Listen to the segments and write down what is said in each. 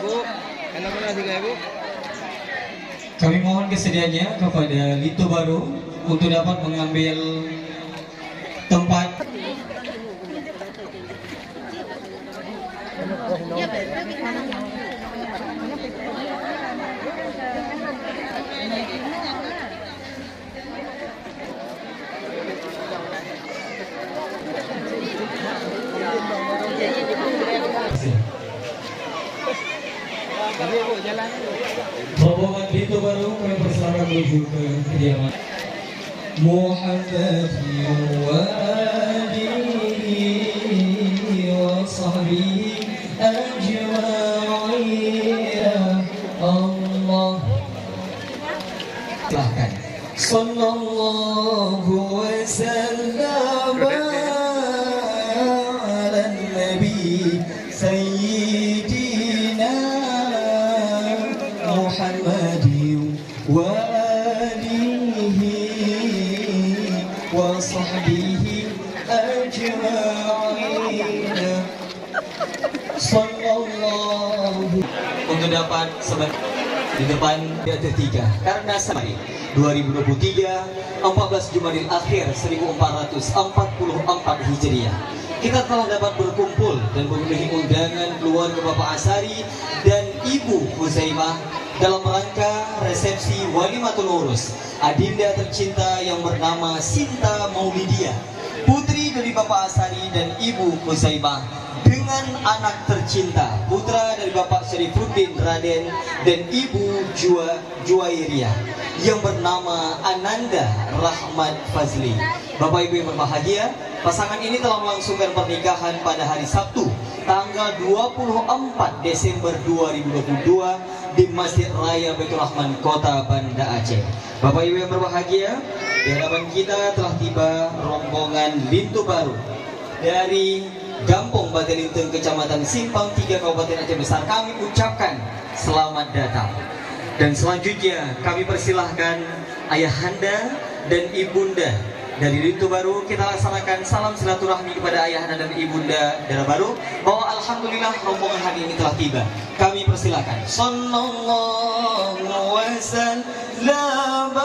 Bu. Kenapa nasi kayak Bu? Kami mohon kesediaannya kepada Lintu Baru untuk dapat mengambil tempat. Rombongan Lintu Baru kami persilakan menuju ke kediaman Muhammad wa alihi wa sahbihi ajma'in. Allah silahkan. Sallallahu wa sallam ala nabi sayyidina Muhammad wa alihi wa sahbihi ajma'in. Sallallahu untuk dapat di depan ada tiga karena sampai 2023 14 Jumadil Akhir 1444 Hijriah kita telah dapat berkumpul dan memenuhi undangan keluarga Bapak Asari dan Ibu Huzaimah dalam rangka resepsi Walimatul Urus adinda tercinta yang bernama Sinta Maulidia, putri dari Bapak Asari dan Ibu Huzaimah, dengan anak tercinta putra dari Bapak Syarifuddin Raden dan Ibu Juwairiyah yang bernama Ananda Rahmat Fazli. Bapak Ibu yang berbahagia, pasangan ini telah melangsungkan pernikahan pada hari Sabtu tanggal 24 Desember 2022 di Masjid Raya Baitur Rahman Kota Banda Aceh. Bapak Ibu yang berbahagia, di hadapan kita telah tiba rombongan Lintu Baru dari Gampong Batelinteng, Kecamatan Simpang 3, Kabupaten Aceh Besar. Kami ucapkan selamat datang. Dan selanjutnya kami persilahkan ayahanda dan ibunda dari Lintu Baru. Kita laksanakan salam silaturahmi kepada ayahanda dan ibunda Dara Baru bahwa alhamdulillah rombongan hari ini telah tiba. Kami persilahkan. Sallallahu wasallam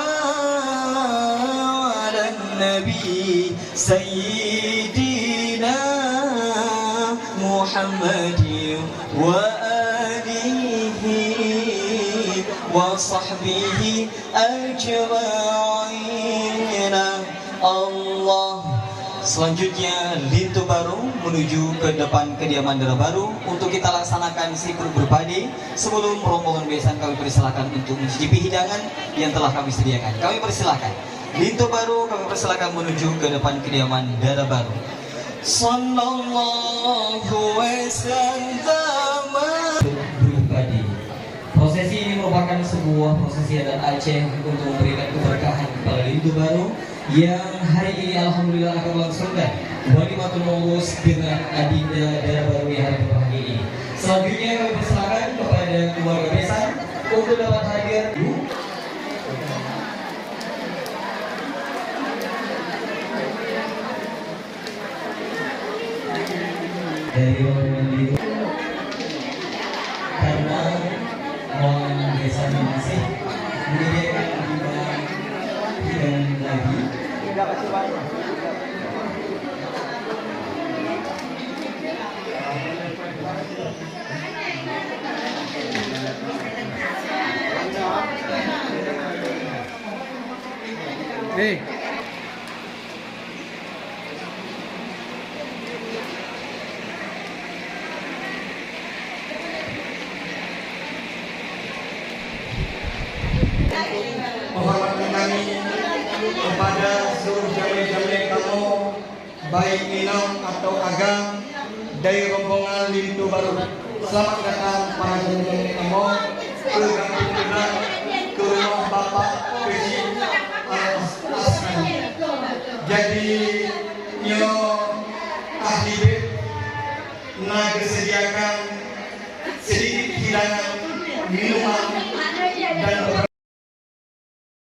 ala nabi sayyidina Muhammad wa alihi wa sahbihi ajma'in. Allah. Selanjutnya Lintu Baru menuju ke depan kediaman Dara Baru untuk kita laksanakan sikur berpadi. Sebelum rombongan besan kami persilakan untuk mencicipi hidangan yang telah kami sediakan. Kami persilakan Lintu Baru, kami persilakan menuju ke depan kediaman Dara Baru. Sallallahu wasallam. Berpadi. Prosesi ini merupakan sebuah prosesi adat Aceh untuk memberikan keberkahan kepada Lintu Baru yang hari ini alhamdulillah akan melangsungkan Walimatul Urus dengan adinda Dara Baru di hari berbahagia ini. Selanjutnya kami persilakan kepada keluarga besan untuk dapat hadir. Dari rombongan itu karena rombongan besan masih menyediakan hidangan lagi. Hey. Menghormati kami kepada seluruh jamaah-jamaah kamu, baik minum atau agam dari rombongan Lintu Baru. Selamat datang para jamaah kamu ke Gampung Kedang, ke rumah Bapak Keji Al-Asman. Jadi